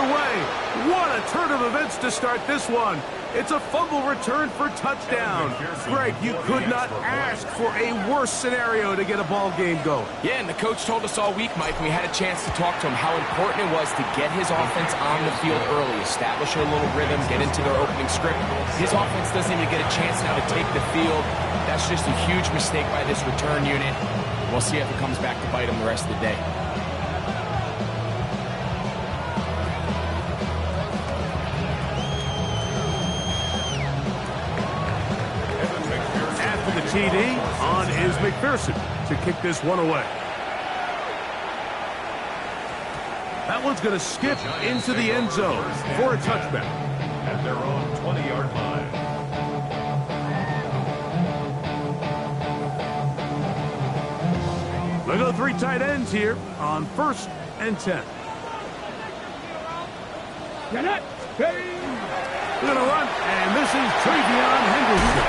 away. What a turn of events to start this one. It's a fumble return for touchdown. Greg, you could not ask for a worse scenario to get a ball game going. Yeah, and the coach told us all week, Mike, we had a chance to talk to him how important it was to get his offense on the field early, establish a little rhythm, get into their opening script. His offense doesn't even get a chance now to take the field. That's just a huge mistake by this return unit. We'll see if it comes back to bite him the rest of the day. After the TD, on is McPherson to kick this one away. That one's going to skip into the end zone for a touchback. At their own 20-yard line. Look at the three tight ends here on 1st and 10. They're going to run, and this is Travion Henderson.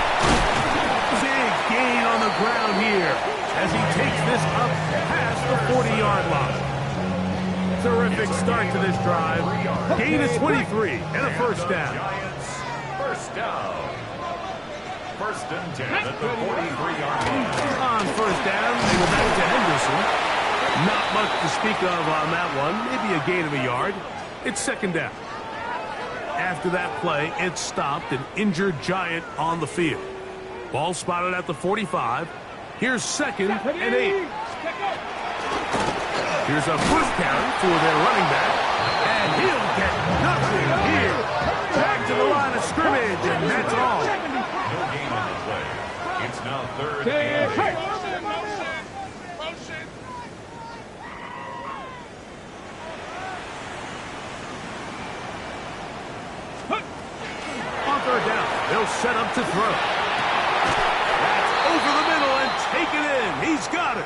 Big gain on the ground here as he takes this up past the 40-yard line. Terrific start to this drive. Gain of 23 and a first down. Giants, first down. 1st and 10 at the 43-yard line. On first down, they go back to Henderson. Not much to speak of on that one. Maybe a gain of a yard. It's 2nd down. After that play, it stopped an injured Giant on the field. Ball spotted at the 45. Here's 2nd and 8. Here's a first carry for their running back. And he'll get nothing here. Back to the line of scrimmage, and that's all. No gain on the play. It's now 3rd and 8. On 3rd down, they'll set up to throw. That's over the middle and take it in. He's got it.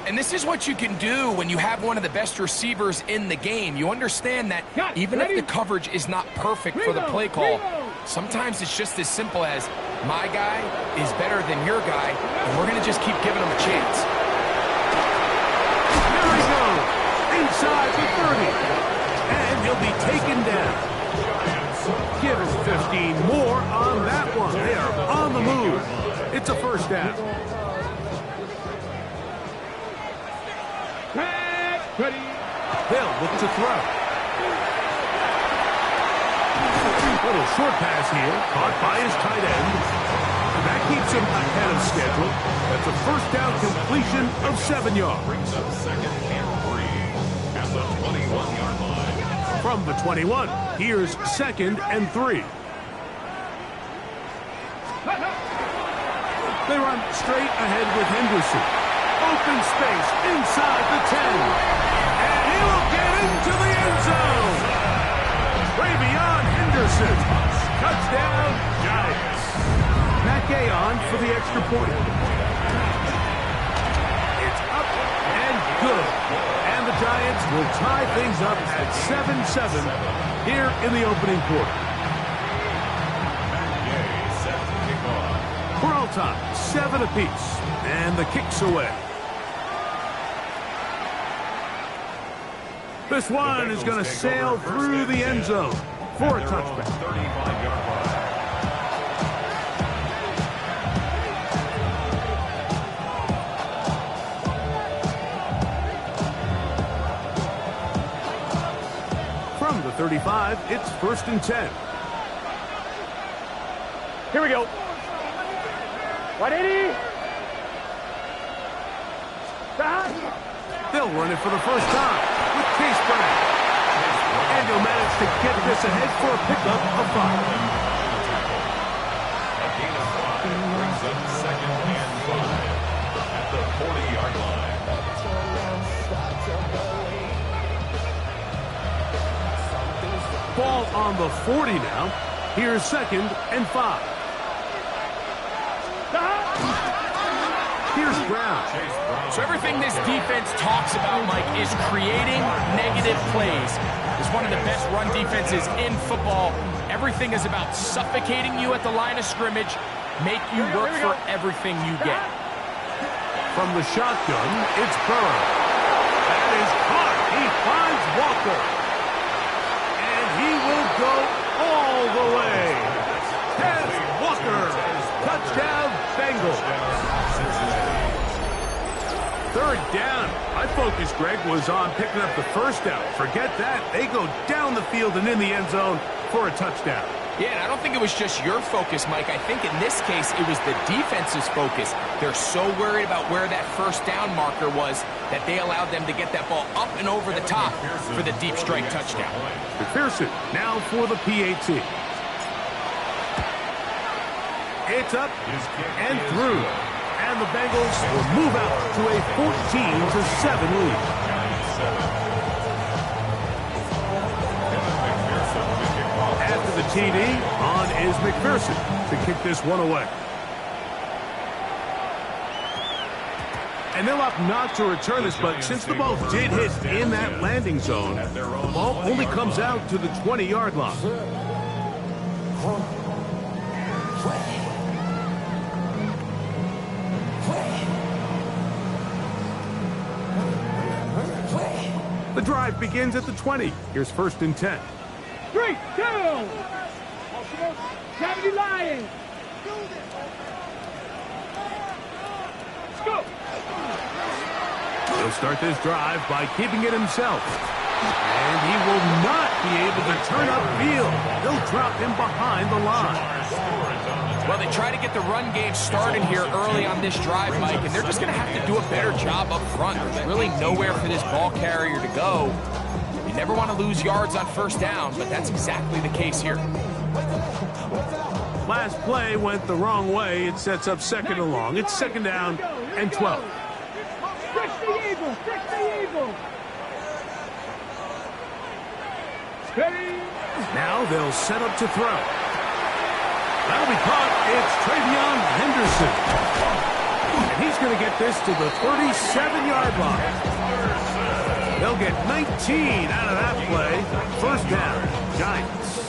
And this is what you can do when you have one of the best receivers in the game. You understand that even if the coverage is not perfect for the play call, sometimes it's just as simple as my guy is better than your guy, and we're going to just keep giving him a chance. Here he goes, inside the 30, and he'll be taken down. Give him 15 more on that one. They are on the move. It's a first down. They'll look to throw. Little short pass here, caught by his tight end. That keeps him ahead of schedule. That's a first down completion of 7 yards. Brings up 2nd and 3 at the 21-yard line. From the 21, here's 2nd and 3. They run straight ahead with Henderson. Open space inside the 10. And he'll get into the end zone. Travion Henderson. Touchdown, Giants. Matt Gay on for the extra point. It's up and good. And the Giants will tie things up at 7-7 here in the opening quarter. For all time, 7 apiece. And the kick's away. This one is going to sail through the end zone for a touchback. 35-yard line. From the 35, it's 1st and 10. Here we go. 180. They'll run it for the first time with Chase Brown. And he'll manage to get this ahead for a pickup of 5. A gain of 5 brings up 2nd and 5 at the 40-yard line. Ball on the 40 now. Here's 2nd and 5. Here's Brown. So everything this defense talks about, Mike, is creating negative plays. It's one of the best run defenses in football. Everything is about suffocating you at the line of scrimmage, make you work for everything you get. From the shotgun, it's Burrow. That is caught. He finds Walker. Greg, was on picking up the first down. Forget that. They go down the field and in the end zone for a touchdown. Yeah, and I don't think it was just your focus, Mike. I think in this case, it was the defense's focus. They're so worried about where that first down marker was that they allowed them to get that ball up and over the top for the deep strike touchdown. McPherson now for the PAT. It's up and through. And the Bengals will move out to a 14-7 lead. After the TD, on is McPherson to kick this one away. And they'll opt not to return this, but since the ball did hit in that landing zone, the ball only comes out to the 20-yard line. The drive begins at the 20. Here's 1st and 10. 3, 2. Gravity Lions. Let's go. He'll start this drive by keeping it himself. And he will not be able to turn upfield. They'll drop him behind the line. Well, they try to get the run game started here early on this drive, Mike, and they're just going to have to do a better job up front. There's really nowhere for this ball carrier to go. You never want to lose yards on first down, but that's exactly the case here. Last play went the wrong way. It sets up 2nd and long. It's 2nd down and 12. Stretch the eagle. Stretch the eagle. Steady. Now they'll set up to throw. That'll be caught. It's TreVeyon Henderson. And he's going to get this to the 37-yard line. They'll get 19 out of that play. 1st down, Giants.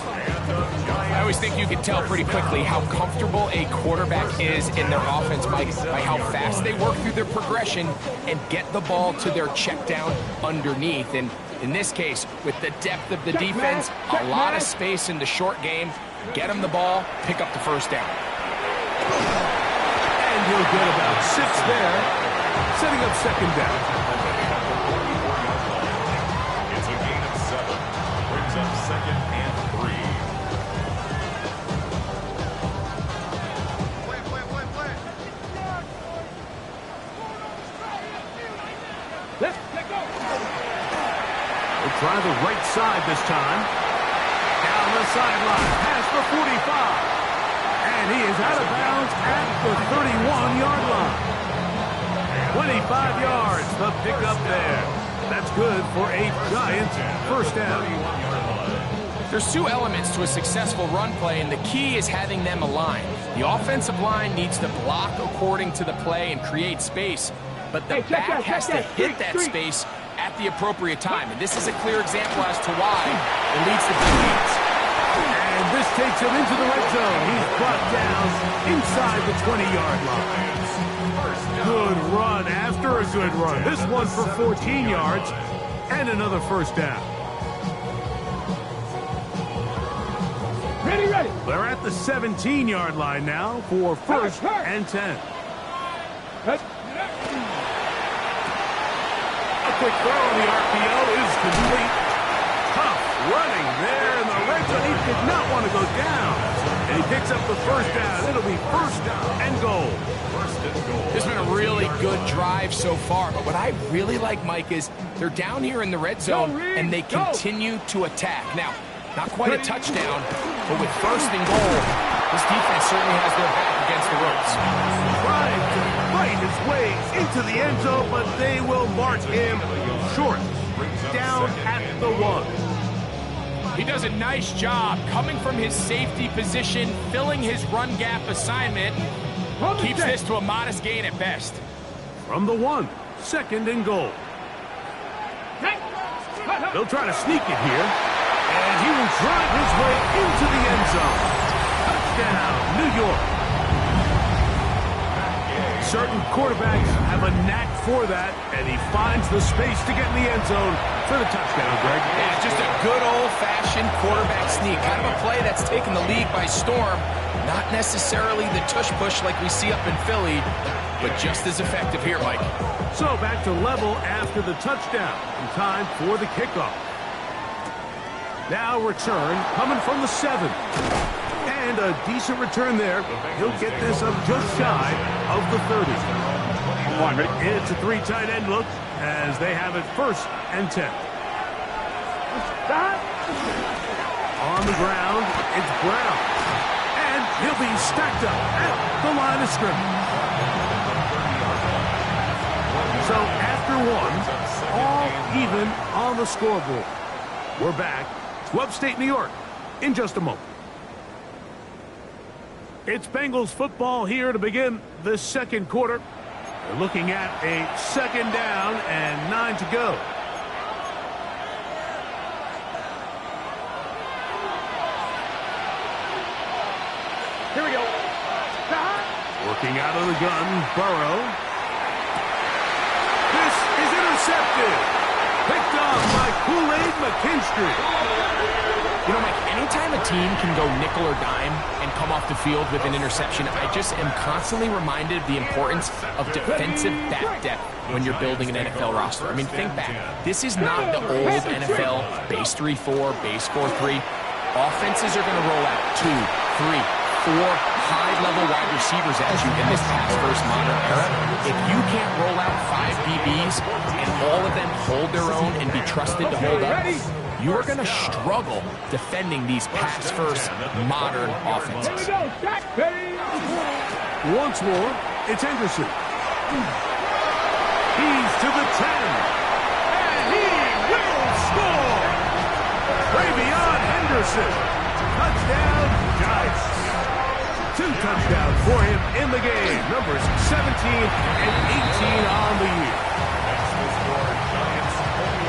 I always think you can tell pretty quickly how comfortable a quarterback is in their offense, Mike, by how fast they work through their progression and get the ball to their check down underneath. And in this case, with the depth of the defense, a lot of space in the short game, get him the ball, pick up the 1st down. And he'll get about 6 there, setting up 2nd down. It's a gain of 7. Brings up 2nd and 3. Let go. We'll try the right side this time. Down the sideline, pass for 45. And he is out of bounds at the 31-yard line. 25 yards, the pickup there. That's good for a Giants 1st down. There's 2 elements to a successful run play, and the key is having them aligned. The offensive line needs to block according to the play and create space, but the back has to hit that space at the appropriate time. And this is a clear example as to why it leads to big gains. And this takes him into the red zone. He's brought down inside the 20-yard line. Good run after a good run. This one for 14 yards and another 1st down. Ready. They're at the 17-yard line now for 1st and 10. A quick throw on the RPO is complete. Tough running there in the red zone. He did not want to go down. And he picks up the 1st down. It'll be 1st and goal. This has been a really good drive so far, but what I really like, Mike, is they're down here in the red zone and they continue to attack. Now, not quite a touchdown, but with 1st and goal, this defense certainly has their back against the ropes. Trying to fight his way into the end zone, but they will mark him short. Down at the 1. He does a nice job coming from his safety position, filling his run gap assignment. Keeps this to a modest gain at best. From the 1, 2nd and goal. They'll try to sneak it here. And he will drive his way into the end zone. Touchdown, New York. Certain quarterbacks have a knack for that, and he finds the space to get in the end zone for the touchdown, Greg. Yeah, just a good old-fashioned quarterback sneak. Kind of a play that's taken the league by storm. Not necessarily the tush-push like we see up in Philly, but just as effective here, Mike. So back to level after the touchdown. In time for the kickoff. Now return coming from the 7. And a decent return there. He'll get this up just shy of the 30. It's a 3 tight end look as they have it 1st and 10. On the ground, it's Brown. And he'll be stacked up at the line of scrimmage. So after 1, all even on the scoreboard. We're back to upstate New York in just a moment. It's Bengals football here to begin the 2nd quarter. They're looking at a 2nd down and 9 to go. Here we go. Working out of the gun, Burrow. This is intercepted. Picked off by Kool-Aid McKinstry. You know, Mike, anytime a team can go nickel or dime and come off the field with an interception, I just am constantly reminded of the importance of defensive back depth when you're building an NFL roster. I mean, think back. This is not the old NFL base 3-4, base 4-3. Offenses are going to roll out 2, 3, 4 high-level wide receivers at you in this pass-first modern era. If you can't roll out 5 DBs and all of them hold their own and be trusted to hold up, you are going to struggle defending these pass-first modern offenses. Once more, it's Henderson. He's to the 10. And he will score! Travion Henderson. Touchdown, Giants. 2 touchdowns for him in the game. Numbers 17 and 18 on the year.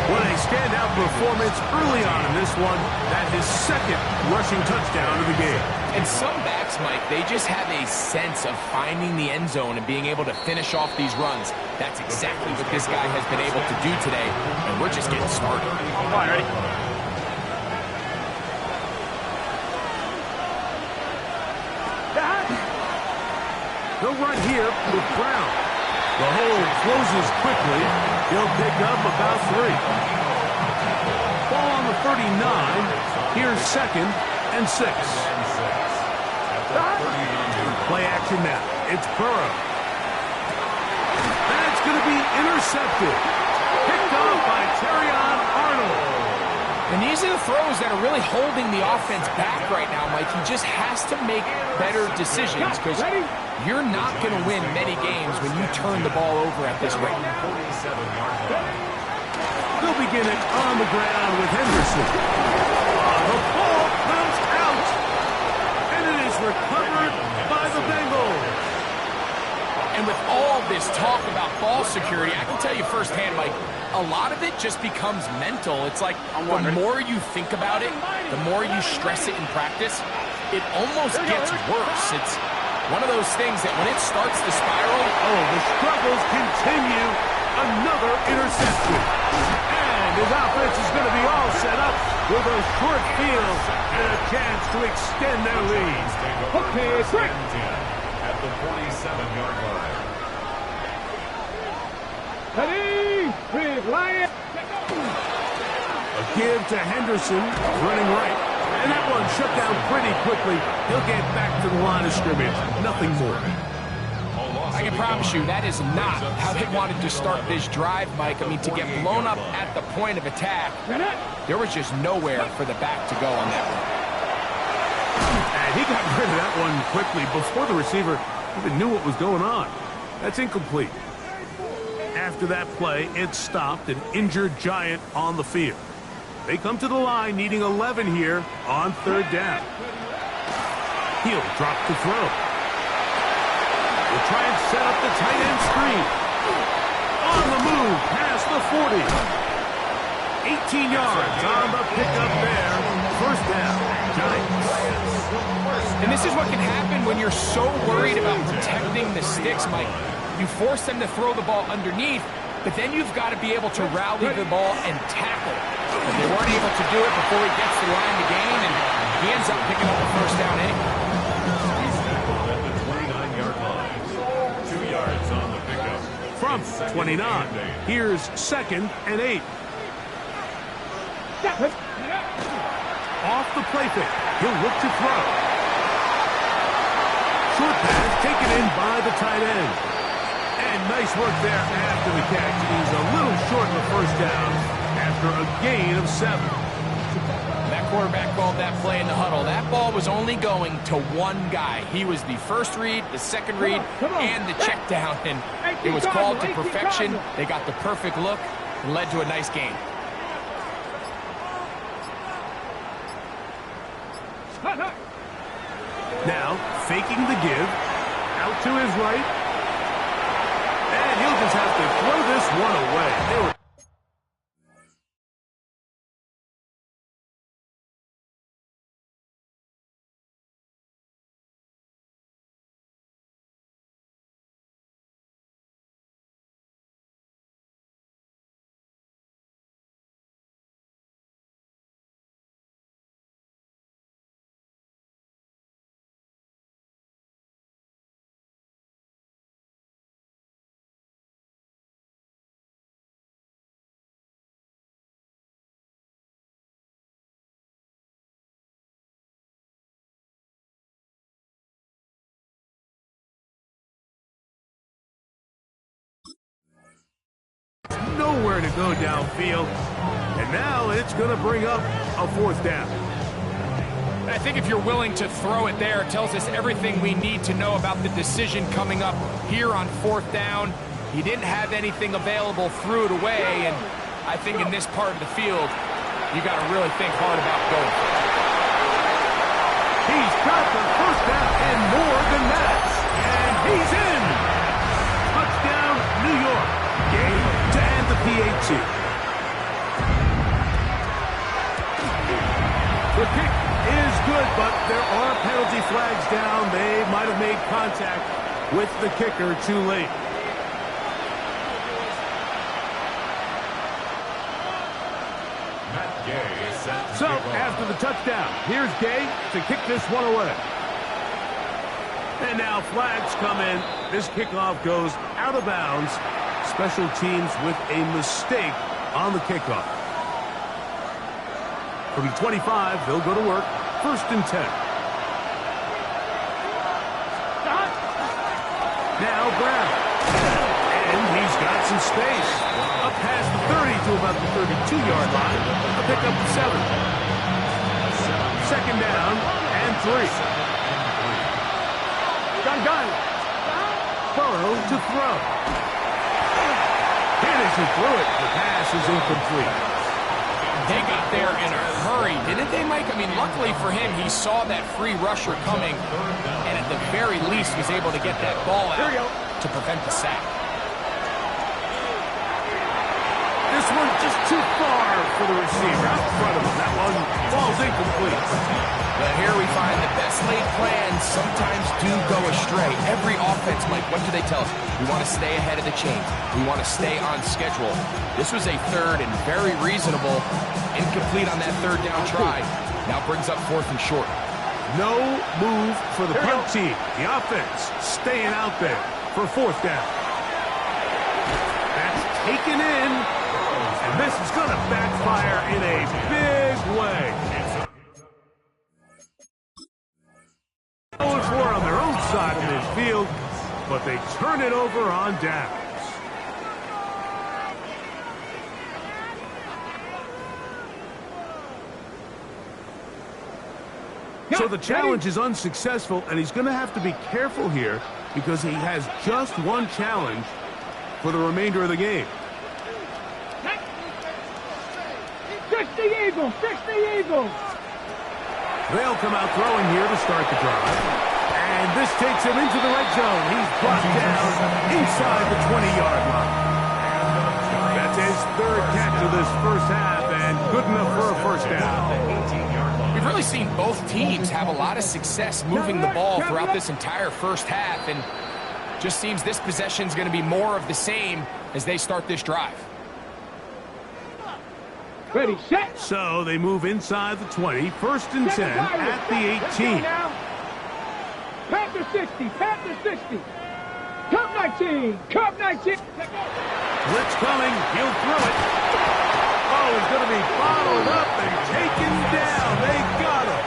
What a standout performance early on in this one. That his 2nd rushing touchdown of the game. And some backs, Mike, they just have a sense of finding the end zone and being able to finish off these runs. That's exactly what this guy has been able to do today, and we're just getting started. All right, ready? They'll run here with Brown. The hole closes quickly. He'll pick up about 3. Ball on the 39. Here's 2nd and 6. Play action now. It's Burrow. That's going to be intercepted. Picked off by Terrion Arnold. And these are the throws that are really holding the offense back right now, Mike. He just has to make better decisions because you're not going to win many games when you turn the ball over at this rate. They'll begin it on the ground with Henderson. The ball comes out, and it is recovered by the Bengals. And with all this talk about ball security, I can tell you firsthand, Mike, a lot of it just becomes mental. It's like the more you think about it, the more you stress it in practice, it almost gets worse. It's one of those things that when it starts to spiral, the struggles continue. Another interception. And his offense is going to be all set up with a short field and a chance to extend their lead. Okay, quick. At the 47-yard line. Ready? Big Lion. A give to Henderson, running right. And that one shut down pretty quickly. He'll get back to the line of scrimmage. Nothing more. I can promise you that is not how they wanted to start this drive, Mike. I mean, to get blown up at the point of attack, there was just nowhere for the back to go on that one. And he got rid of that one quickly before the receiver even knew what was going on. That's incomplete. After that play, it stopped an injured Giant on the field. They come to the line needing 11 here on 3rd down. He'll drop the throw. We'll try and set up the tight end screen. On the move, past the 40. 18 yards on the pickup there. 1st down, Giants. And this is what can happen when you're so worried about protecting the sticks, Mike. You force them to throw the ball underneath, but then you've got to be able to rally the ball and tackle. But they weren't able to do it before he gets the line to gain, and he ends up picking up the 1st down anyway. He's tackled at the 29-yard line. 2 yards on from 29. Here's 2nd and 8. Off the play fake. He'll look to throw. Short pass taken in by the tight end. And nice work there after the catch. He's a little short of the first down after a gain of 7. That quarterback called that play in the huddle. That ball was only going to one guy. He was the first read, the second read, and the check down. And it was called to perfection. They got the perfect look and led to a nice gain. Now, faking the give. Out to his right. And he'll just have to throw this one away. Nowhere to go downfield. And now it's going to bring up a 4th down. I think if you're willing to throw it there, it tells us everything we need to know about the decision coming up here on 4th down. He didn't have anything available, threw it away, and I think in this part of the field, you got to really think hard about going for it. He's got the first down and more than that. And he's in. Touchdown, New York. Game to end the PAT. The kick is good, but there are penalty flags down. They might have made contact with the kicker too late. Matt Gay is set to So, kick off. after the touchdown, here's Gay to kick this one away. And now flags come in. This kickoff goes out of bounds. Special teams with a mistake on the kickoff. From the 25, they'll go to work. 1st and 10. Now Brown. And he's got some space. Up past the 30 to about the 32-yard line. A pickup of 7. 2nd down and 3. Gun. Burrow to throw. And as he threw it, the pass is incomplete. They got there in a hurry, didn't they, Mike? I mean, luckily for him, he saw that free rusher coming, and at the very least was able to get that ball out to prevent the sack. This one just too far for the receiver. Out in front of him. That one falls incomplete. But here we find the best laid plans sometimes do go astray. Every offense, Mike, what do they tell us? We want to stay ahead of the chain. We want to stay on schedule. This was a 3rd and very reasonable. Incomplete on that 3rd down try. Now brings up 4th and short. No move for the punt team. The offense staying out there for 4th down. That's taken in. And this is going to backfire in a big way. 0-4 on their own side of midfield, but they turn it over on downs. So the challenge is unsuccessful, and he's going to have to be careful here because he has just one challenge for the remainder of the game. Fix the Eagles! Fix the Eagles! They'll come out throwing here to start the drive. And this takes him into the red zone. He's brought down inside the 20-yard line. That's his 3rd catch of this first half, and good enough for a first down. We've really seen both teams have a lot of success moving the ball throughout this entire first half, and just seems this possession is going to be more of the same as they start this drive. Ready, set. So they move inside the 20, 1st and 10 at the 18. Panther 60, Panther 60. Cup 19. Cup 19. Blitz coming. He'll throw it. Oh, he's going to be bottled up and taken down. They got him.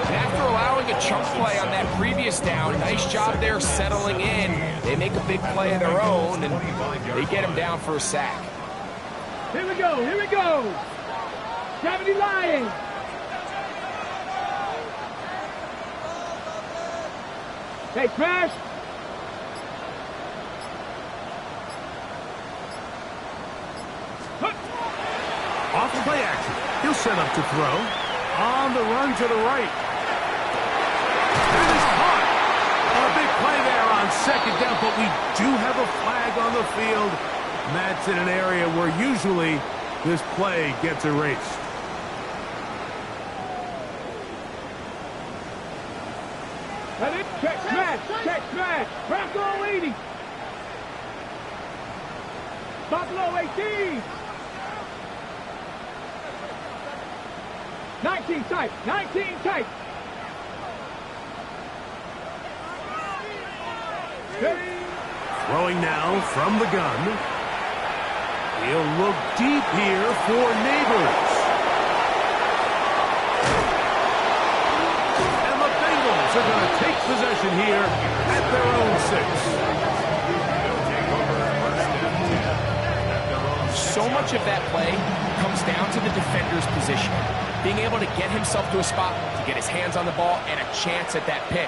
And after allowing a chunk play on that previous down, nice job there settling in. They make a big play of their own, and they get him down for a sack. Here we go. Here we go. 70 Lions. Hey, smash. Off the play action. He'll set up to throw. On the run to the right. It is caught. A big play there on second down, but we do have a flag on the field. And that's in an area where usually this play gets erased. Check smash. Check smash. Bronco 80. Buffalo 18. 19 tight. 19 tight. Throwing now from the gun. He'll look deep here for Neighbors. And the Bengals are going to take possession here at their own 6. So much of that play comes down to the defender's position. Being able to get himself to a spot, to get his hands on the ball, and a chance at that pick.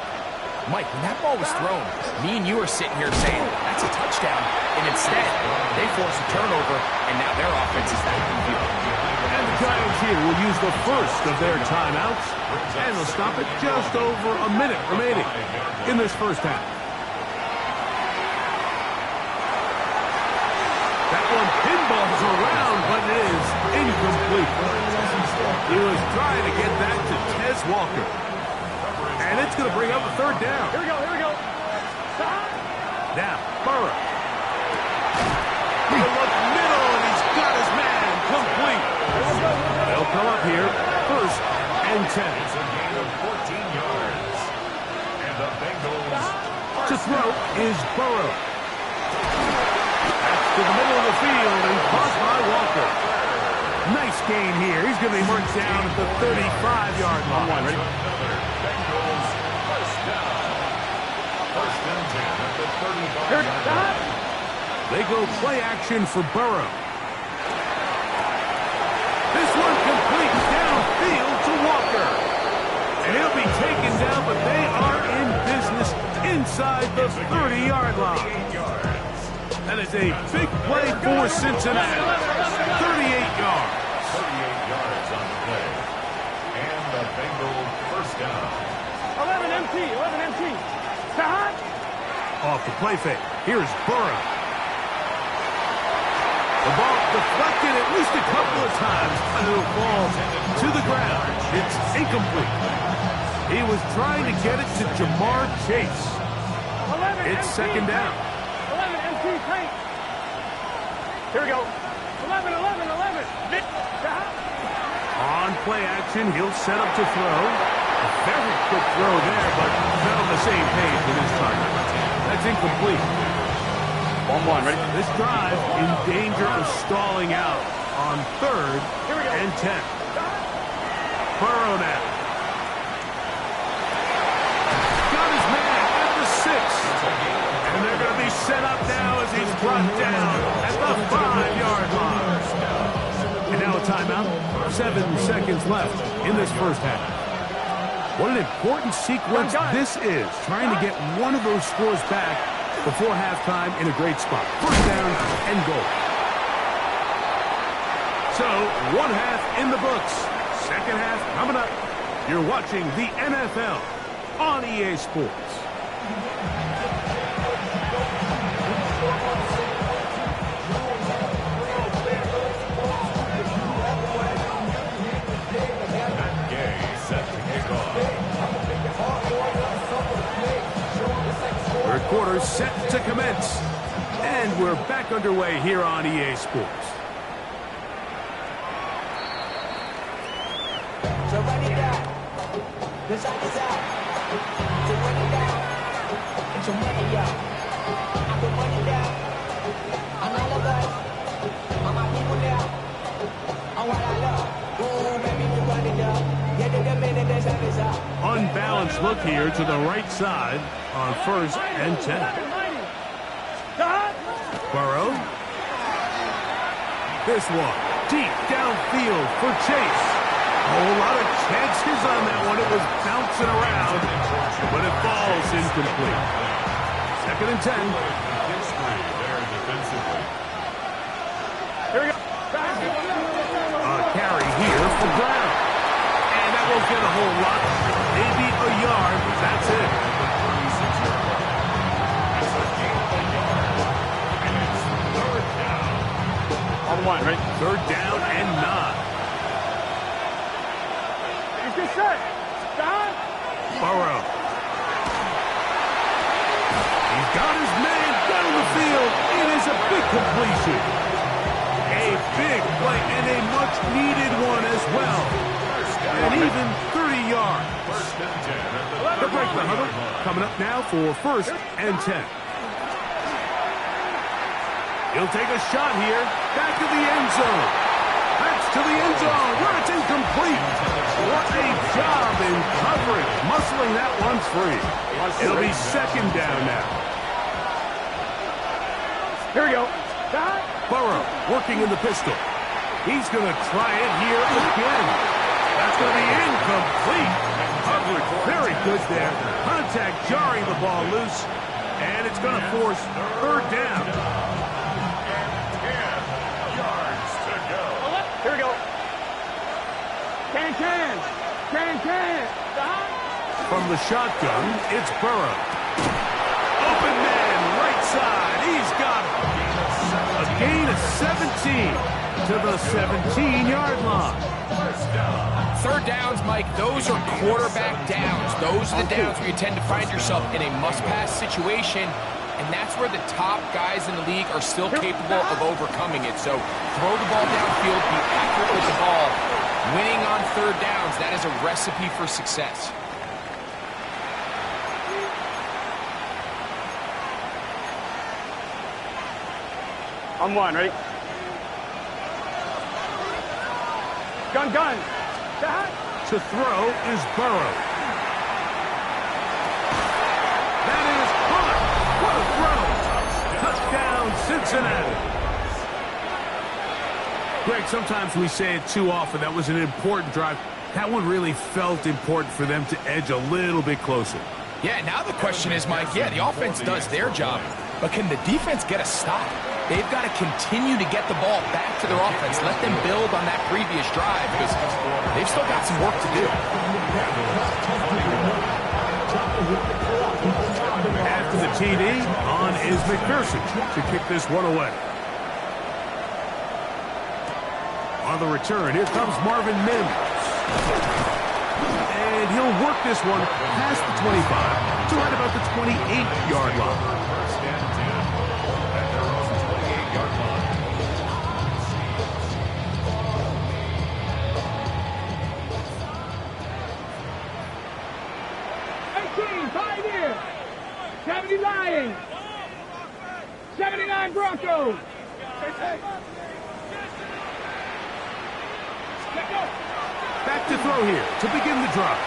Mike, when that ball was thrown, me and you are sitting here saying, that's a touchdown. And instead, they force a turnover, and now their offense is back in the field. And the Giants here will use the first of their timeouts. And they'll stop it just over a minute remaining in this first half. That one pinballs around, but it is incomplete. He was trying to get that to Tez Walker. And it's going to bring up a third down. Here we go. Here we go. Now, Burrow. He'll look middle, and he's got his man complete. They'll come up here, 1st and 10. It's a gain of 14 yards. And the Bengals To throw is Burrow. That's to the middle of the field and caught by Walker. Nice gain here. He's going to be marked down at the 35-yard line. Ready? Bengals first down. 1st and 10 at the 35-yard line. They go play action for Burrow. This one complete downfield to Walker. And he'll be taken down, but they are in business inside the 30-yard line. That is a big play for Cincinnati. 38 yards. 38 yards on the play. And the Bengals first down. 11 MT. 11 MT. Sahat. Off the play fake. Here's Burrow. The ball deflected at least a couple of times, and it'll fall to the ground. It's incomplete. He was trying to get it to Jamar Chase. 11 It's MT. second down. 11 MT tight. Here we go. 11, 11, 11. Sahat. On play action, he'll set up to throw. A very quick throw there, but not on the same page with his target. That's incomplete. 1-1, ready? This drive in danger of stalling out on 3rd and 10. Burrow now. Got his man at the 6. And they're going to be set up now as he's brought down at the 5-yard line. And now a timeout. 7 seconds left in this first half. What an important sequence this is. Trying to get one of those scores back before halftime in a great spot. First down and goal. So, one half in the books. Second half coming up. You're watching the NFL on EA Sports. Third quarter set to commence. And we're back underway here on EA Sports. So run it down. The side is out. So run it down. So money out. Unbalanced look here to the right side on 1st and 10. Burrow. This one deep downfield for Chase. A whole lot of chances on that one. It was bouncing around, but it falls incomplete. 2nd and 10. Here we go. A carry here for Brown. And that won't get a whole lot. Maybe a yard. That's it. On 1, ready? 3rd down and 9. It's just set. Stop. Burrow. He's got his man down the field. It is a big completion. A big play and a much-needed one as well. And even 30 yards. The break the huddle. Coming up now for 1st and 10. He'll take a shot here. Back to the end zone. That's to the end zone where it's incomplete. What a job in coverage. Muscling that one free. It'll be 2nd down now. Here we go. Stop. Burrow working in the pistol. He's going to try it here again. That's going to be incomplete. Coverage very good there. Contact jarring the ball loose. And it's going to force 3rd down. Here we go. Can. Stop. From the shotgun, it's Burrow. Open man, right side. He's got it. A gain of 17 to the 17-yard line. 3rd downs, Mike, those are quarterback downs. Those are the downs where you tend to find yourself in a must-pass situation, and that's where the top guys in the league are still capable of overcoming it. So throw the ball downfield, be accurate with the ball. Winning on 3rd downs, that is a recipe for success. On 1, ready? Gun. Stop. To throw is Burrow. That is caught. What a throw. Touchdown, Cincinnati. Greg, sometimes we say it too often. That was an important drive. That one really felt important for them to edge a little bit closer. Yeah, now the question is, Mike, the offense does their job, but can the defense get a stop? They've got to continue to get the ball back to their offense. Let them build on that previous drive because they've still got some work to do. After the TD, on is McPherson to kick this one away. On the return, here comes Marvin Mims. And he'll work this one past the 25 to right about the 28-yard line. Pioneer. 70 Lions. 79 Broncos. Back to throw here to begin the drive.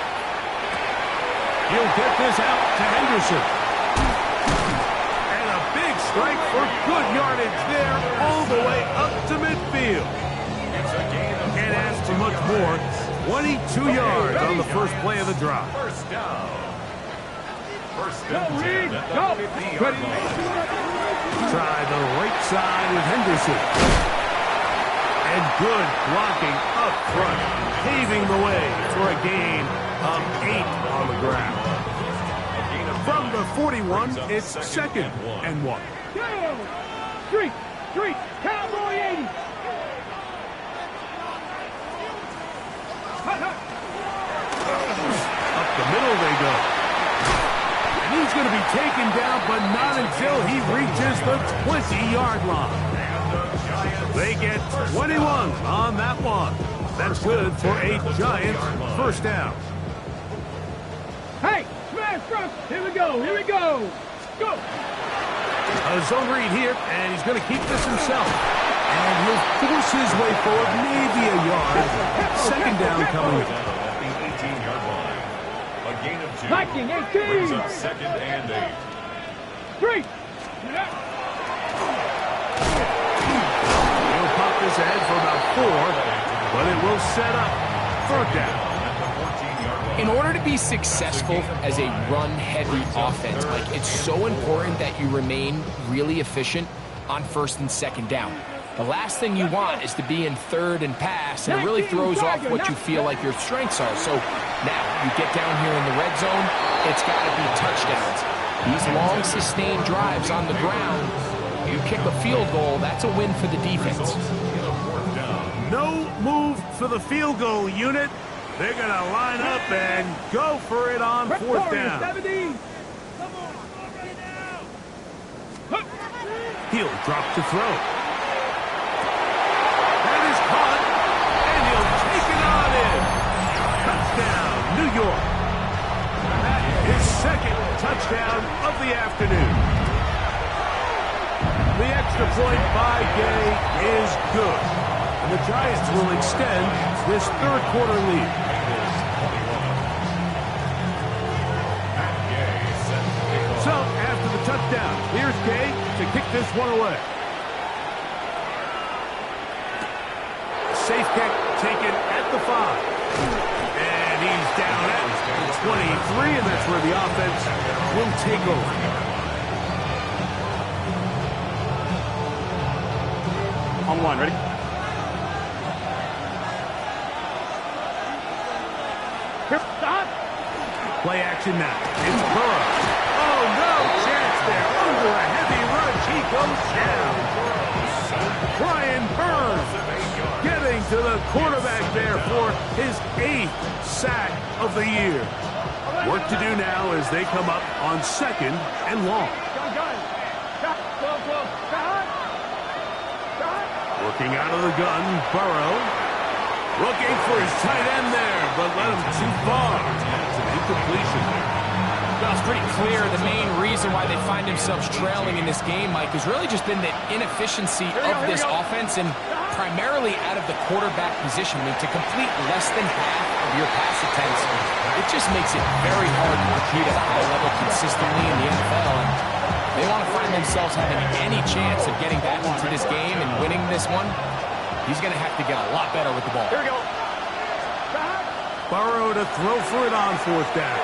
He'll get this out to Henderson. And a big strike for good yardage there all the way up to midfield. Can't ask for much more. 22 yards on the first play of the drive. Go, Reed. Go. Try the right side with Henderson. And good blocking up front, paving the way for a gain of 8 on the ground. From the 41, it's 2nd and 1. Go. Street. Cowboy 80. Up the middle they go. And he's going to be taken down, but not until he reaches the 20-yard line. They get 21 on that one. That's good for a Giant first down. Hey, smash truck. Here we go. Go. A zone read here, and he's going to keep this himself. And he'll force his way forward, maybe a yard. Second down coming. At the 18-yard line. A gain of 2. Viking, 18. Brings up 2nd and 8. 3. He'll pop this ahead for about 4, but it will set up 3rd down. At the 14-yard line. In order to be successful as a run-heavy offense, Mike, it's so important that you remain really efficient on 1st and 2nd down. The last thing you want is to be in 3rd and pass, and it really throws off what you feel like your strengths are. So now you get down here in the red zone, it's got to be touchdowns. These long, sustained drives on the ground, you kick a field goal, that's a win for the defense. No move for the field goal unit. They're going to line up and go for it on 4th down. 17. He'll drop to throw. That is caught, and he'll take it on in. Touchdown, New York. That is 2nd touchdown of the afternoon. The extra point by Gay is good. And the Giants will extend this 3rd quarter lead. So, after the touchdown, here's Gay to kick this one away. Safe kick taken at the 5. And he's down at the 23, and that's where the offense will take over. On 1, ready? Here, stop. Play action now. It's Burrow. Oh, no chance there. Under a heavy rush, he goes down. Brian Burns getting to the quarterback there for his 8th sack of the year. Work to do now as they come up on 2nd and long. Gun. Close. Stop. Working out of the gun, Burrow. Looking for his tight end there, but let him too far. It's an incompletion there. Well, it's pretty clear the main reason why they find themselves trailing in this game, Mike, has really just been the inefficiency of this offense and primarily out of the quarterback position. I mean, to complete less than half of your pass attempts, it just makes it very hard to compete at a high level consistently in the NFL. And they want to find themselves having any chance of getting back into this game and winning this one. He's going to have to get a lot better with the ball. Here we go. Burrow to throw for it on 4th down.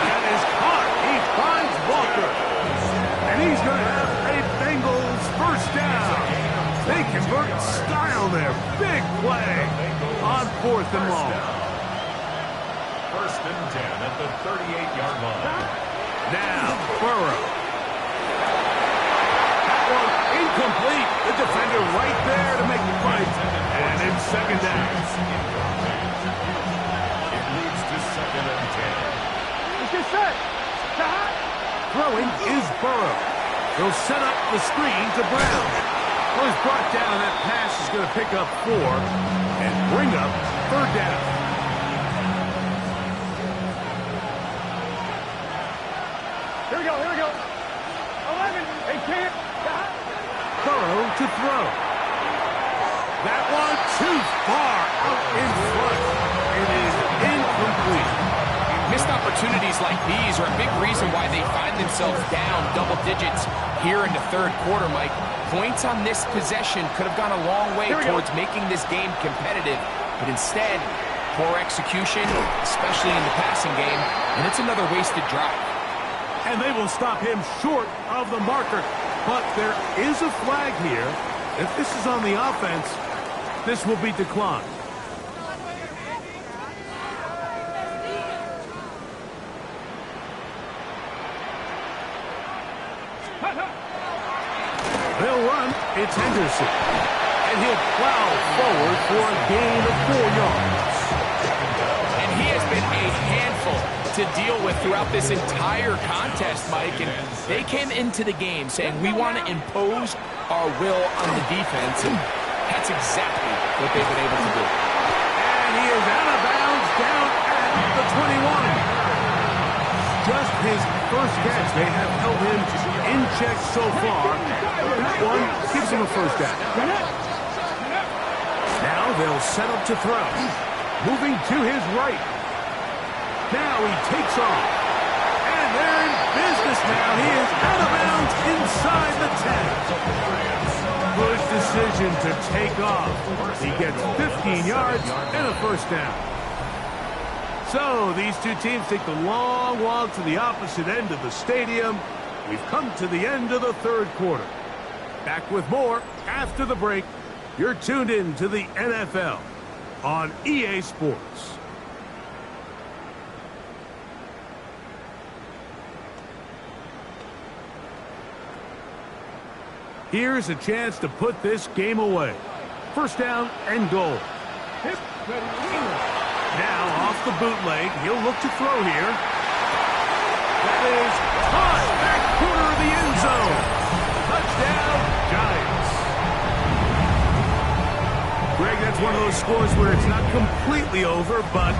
That is caught. He finds Walker. And he's going to have a Bengals 1st down. They convert style there. Big play on 4th and long. 1st and 10 at the 38-yard line. Now, Burrow. That one incomplete. The defender right there to make the fight. And it's 2nd down. It leads to 2nd and 10. Let's get set. Stop. Throwing is Burrow. He'll set up the screen to Brown. Well, he's brought down. That pass is going to pick up 4 and bring up 3rd down. Here we go. 11. They can't. Stop. Burrow to throw. That one too far out in front. It is incomplete. Missed opportunities like these are a big reason why they find themselves down double digits here in the 3rd quarter, Mike. Points on this possession could have gone a long way towards making this game competitive, but instead, poor execution, especially in the passing game, and it's another wasted drive. And they will stop him short of the marker. But there is a flag here. If this is on the offense, this will be declined. They'll run. It's Henderson. And he'll plow forward for a gain of 4 yards. And he has been a handful to deal with throughout this entire contest, Mike. And they came into the game saying, we want to impose our will on the defense. And that's exactly what they've been able to do. And he is out of bounds down at the 21. Just his first catch. They have held him in check so far. That one gives him a first down. Now they'll set up to throw. Moving to his right. Now he takes off. And they're in business now. He is out of bounds inside the 10. Good decision to take off. He gets 15 yards and a first down. So these two teams take the long walk to the opposite end of the stadium. We've come to the end of the third quarter. Back with more after the break. You're tuned in to the NFL on EA Sports. Here's a chance to put this game away. First down and goal. Now off the bootleg, he'll look to throw here. That is caught back corner of the end zone. Touchdown, Giants. Greg, that's one of those scores where it's not completely over, but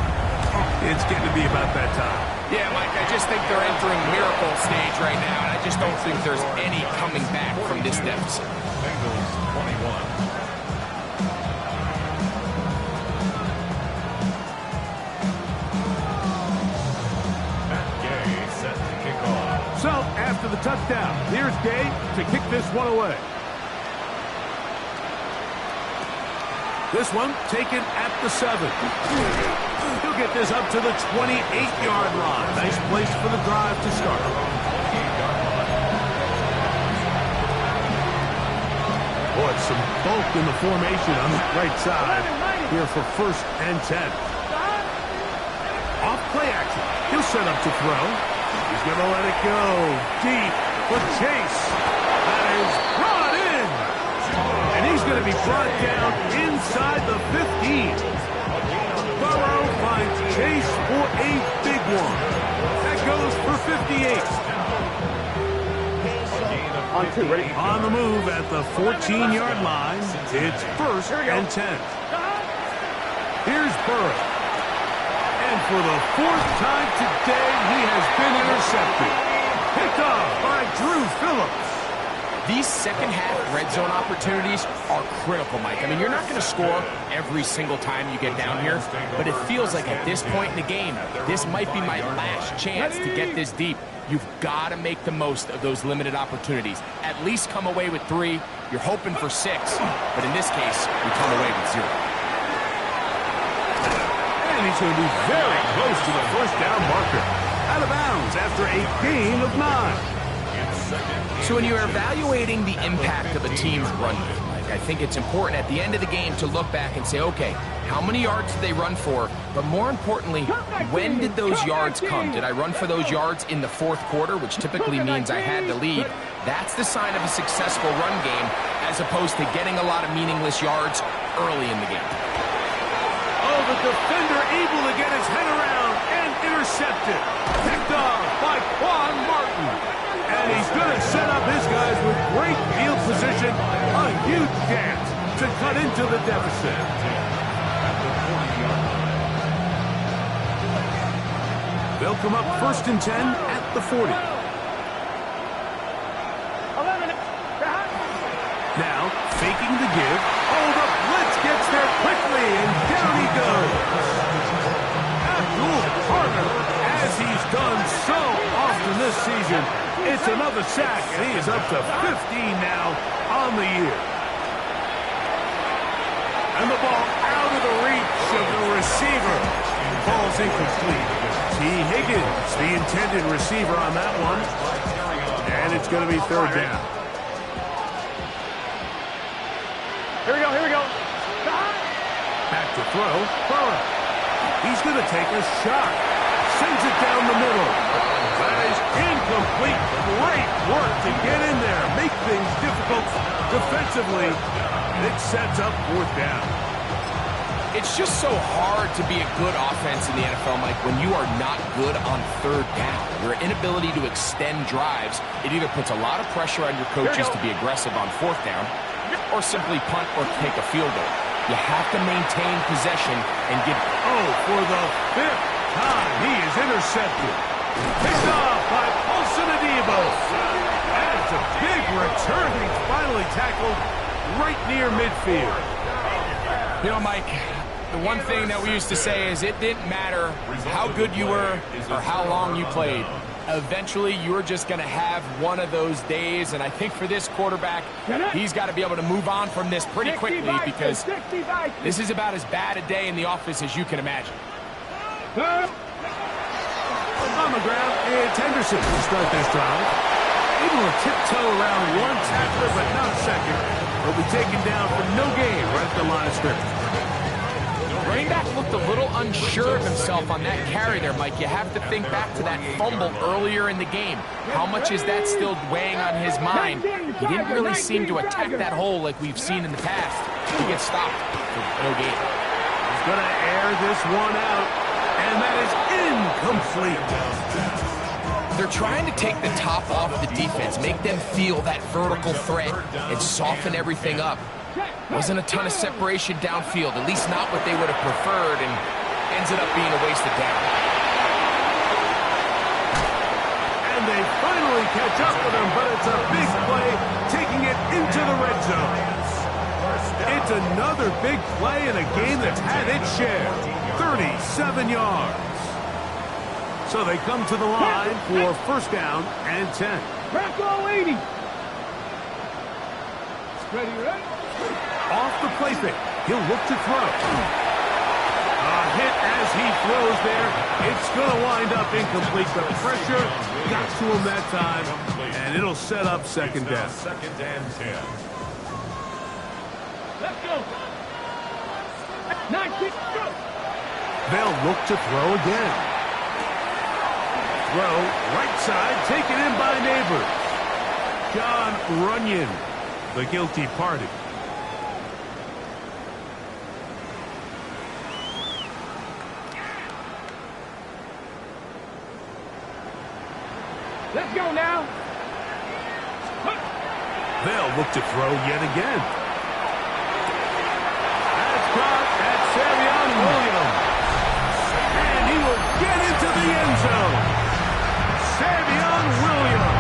it's getting to be about that time. Yeah, Mike, I just think they're entering miracle stage right now, and I just don't think there's any coming back from this deficit. Bengals 21. So, after the touchdown, here's Gay to kick this one away. This one taken at the 7. He'll get this up to the 28-yard line. Nice place for the drive to start. Boy, some bulk in the formation on the right side here for 1st and 10. Off play action. He'll set up to throw. He's going to let it go deep for Chase. That is brought in. And he's going to be brought down inside the 15. Burrow finds Chase for a big one. That goes for 58. On 2, ready? On the move at the 14-yard line. It's 1st and 10. Here's Burrow. And for the 4th time today, he has been intercepted. Picked off by Drew Phillips. These second-half red zone opportunities are critical, Mike. I mean, you're not going to score every single time you get down here, but it feels like at this point in the game, this might be my last chance to get this deep. You've got to make the most of those limited opportunities. At least come away with 3. You're hoping for 6, but in this case, you come away with 0. And he's going to be very close to the first down marker. Out of bounds after a gain of 9. So when you're evaluating the impact of a team's run game, Mike, I think it's important at the end of the game to look back and say, okay, how many yards did they run for? But more importantly, when did those yards come? Did I run for those yards in the 4th quarter, which typically means I had the lead? That's the sign of a successful run game, as opposed to getting a lot of meaningless yards early in the game. Oh, the defender able to get his head around and intercepted. Picked off by Quan Martin. And he's going to set up his guys with great field position. A huge chance to cut into the deficit. They'll come up 1st and 10 at the 40. Now, faking the give. Oh, the blitz gets there quickly, and down he goes. Abdul Carter, as he's done so often this season, it's another sack, and he is up to 15 now on the year. And the ball out of the reach of the receiver. Ball's incomplete. T. Higgins, the intended receiver on that one. And it's going to be 3rd down. Here we go. Back to throw. Burrow. He's going to take a shot. Sends it down the middle. That is incomplete. Great work to get in there. Make things difficult defensively. It sets up 4th down. It's just so hard to be a good offense in the NFL, Mike, when you are not good on 3rd down. Your inability to extend drives, it either puts a lot of pressure on your coaches to be aggressive on 4th down, or simply punt or take a field goal. You have to maintain possession and give... Oh, for the 5th time, he is intercepted. Picked off by Paulson Adebo. And It's a big return. He's finally tackled right near midfield. You know, Mike, the one thing that we used to say is it didn't matter how good you were or how long you played. Eventually, you're just going to have one of those days, and I think for this quarterback, he's got to be able to move on from this pretty quickly because this is about as bad a day in the office as you can imagine. On the ground, it's Henderson to start this drive. Able to tiptoe around one tackler, but not a second. He'll be taken down for no gain right at the line of scrimmage. Running back looked a little unsure of himself on that carry there, Mike. You have to think back to that fumble earlier in the game. How much is that still weighing on his mind? He didn't really seem to attack that hole like we've seen in the past. He gets stopped for no gain. He's going to air this one out, and that is incomplete. They're trying to take the top off the defense, make them feel that vertical threat, and soften everything up. Wasn't a ton of separation downfield, at least not what they would have preferred, and ends it up being a wasted down. And they finally catch up with him, but it's a big play, taking it into the red zone. It's another big play in a game that's had its share. 37 yards. So they come to the line for first down and 10. Crack all 80. Ready, ready? Off the play fake. He'll look to throw. A hit as he throws there. It's going to wind up incomplete. The pressure got to him that time, and it'll set up second down. Second and 10. Let's go. 9-6, go. They'll look to throw again. Throw, right side, taken in by Neighbors. John Runyon, the guilty party. Let's go now. They'll look to throw yet again. That's caught at Savion Williams. And he will get into the end zone. Savion Williams.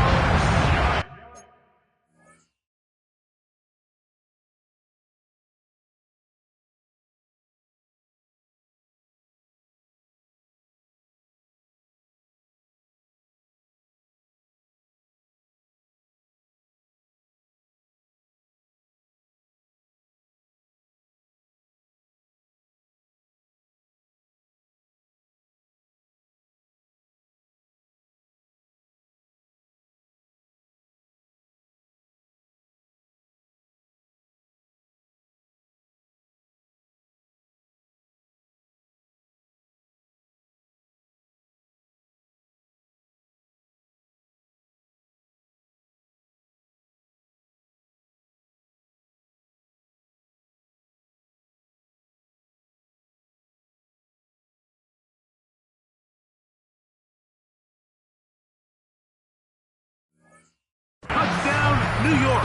Touchdown, New York.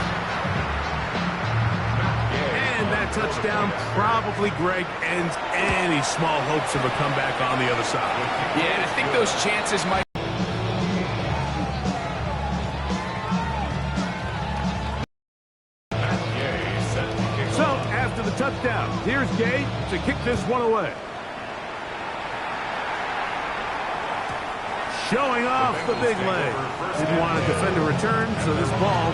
And that touchdown probably, Greg, ends any small hopes of a comeback on the other side. Yeah, and I think those chances might... So, after the touchdown, here's Gay to kick this one away. Showing off the big leg. Didn't want to defend a return, so this ball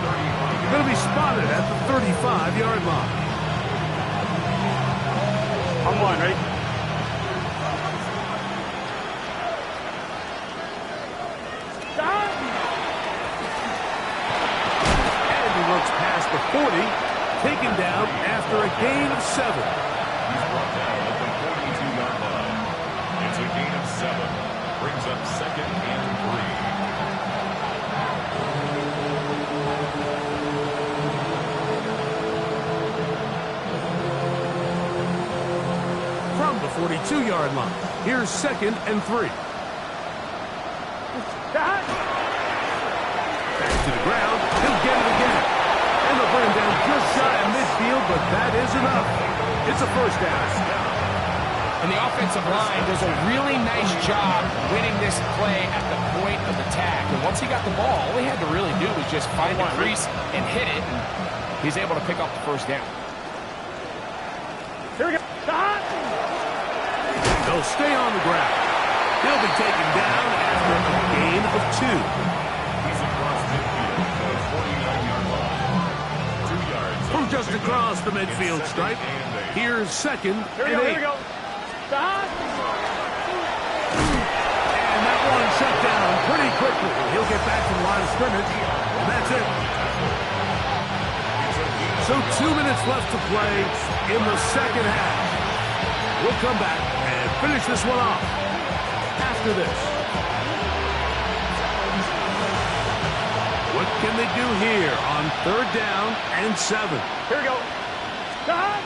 going to be spotted at the 35-yard line. On one, ready? And he looks past the 40, taken down after a gain of 7. He's brought down at the 42-yard line. It's a gain of 7. Brings up second and 3. From the 42-yard line, here's second and 3. Back to the ground, he'll get it again. And they'll bring him down just shy of midfield, but that is enough. It's a first down. And the offensive line does a really nice job winning this play at the point of attack. And once he got the ball, all he had to really do was just find the crease and hit it. And he's able to pick up the first down. Here we go. They'll stay on the ground. He'll be taken down after a gain of 2. He's across midfield to the 49-yard line. 2 yards. From just across the midfield stripe, here's second Here we and go. 8. Here we go. And that one shut down pretty quickly. He'll get back to the line of scrimmage, and that's it. So 2 minutes left to play in the second half. We'll come back and finish this one off after this. What can they do here on 3rd down and 7? Here we go. Now,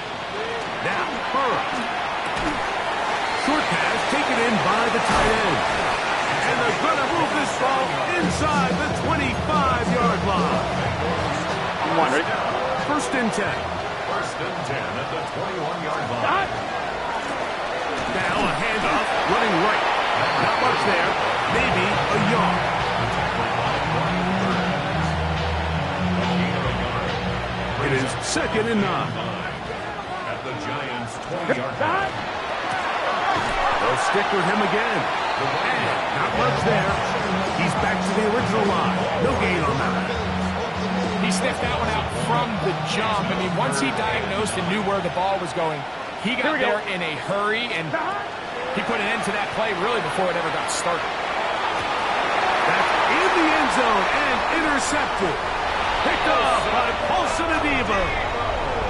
Burrow. Short pass taken in by the tight end. And they're going to move this ball inside the 25-yard line. On 1, ready? 1st and 10. 1st and 10 at the 21-yard line. Now a handoff running right. Not much there. Maybe a yard. It is 2nd and 9. At the Giants' 20-yard line. They'll stick with him again. And not much there. He's back to the original line. No gain on that. He sniffed that one out from the jump. I mean, once he diagnosed and knew where the ball was going, he got there in a hurry, and he put an end to that play really before it ever got started. That's in the end zone and intercepted. Picked up by Paulson Adebo.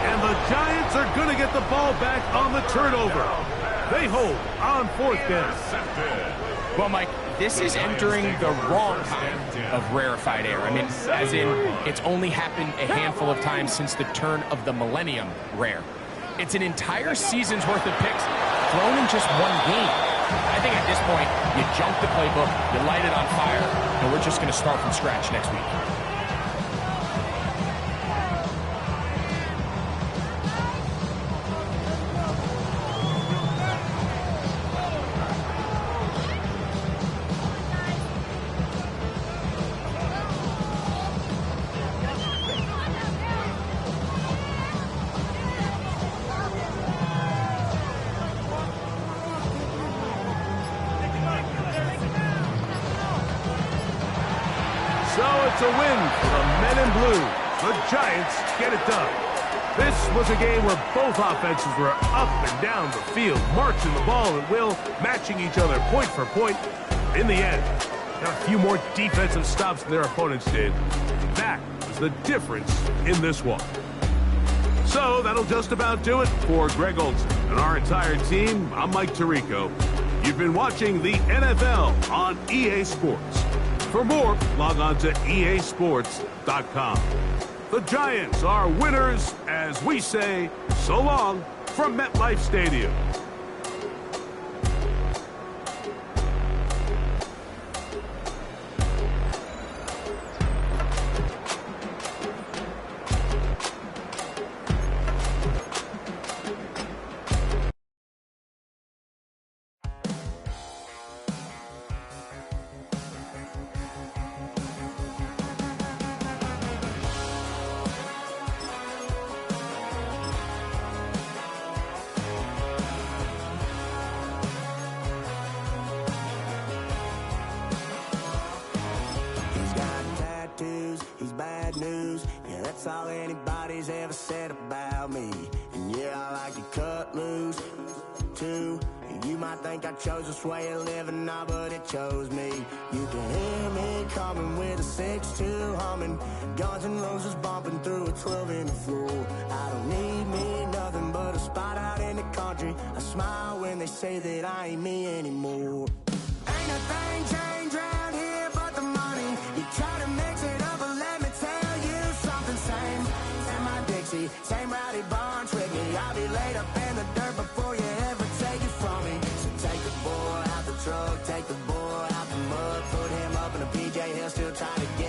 And the Giants are going to get the ball back on the turnover. They hold on 4th down. Well, Mike, this is entering the wrong kind of rarefied air. I mean, as in, it's only happened a handful of times since the turn of the millennium rare. It's an entire season's worth of picks thrown in just one game. I think at this point, you jump the playbook, you light it on fire, and we're just going to start from scratch next week. It's a win for the men in blue. The Giants get it done. This was a game where both offenses were up and down the field, marching the ball at will, matching each other point for point. In the end, got a few more defensive stops than their opponents did. That was the difference in this one. So that'll just about do it for Greg Olsen and our entire team. I'm Mike Tirico. You've been watching the NFL on EA Sports. For more, log on to easports.com. The Giants are winners as we say so long from MetLife Stadium. Bad news, yeah, that's all anybody's ever said about me. And yeah, I like to cut loose, too. You might think I chose this way of living now, but it chose me. You can hear me coming with a 6-2 humming, Guns N' Roses bumping through a 12-inch floor. I don't need me nothing but a spot out in the country. I smile when they say that I ain't me anymore. Ain't a thing changed around here but the money. You try to mix it up, but let me tell you something. Same in my Dixie, same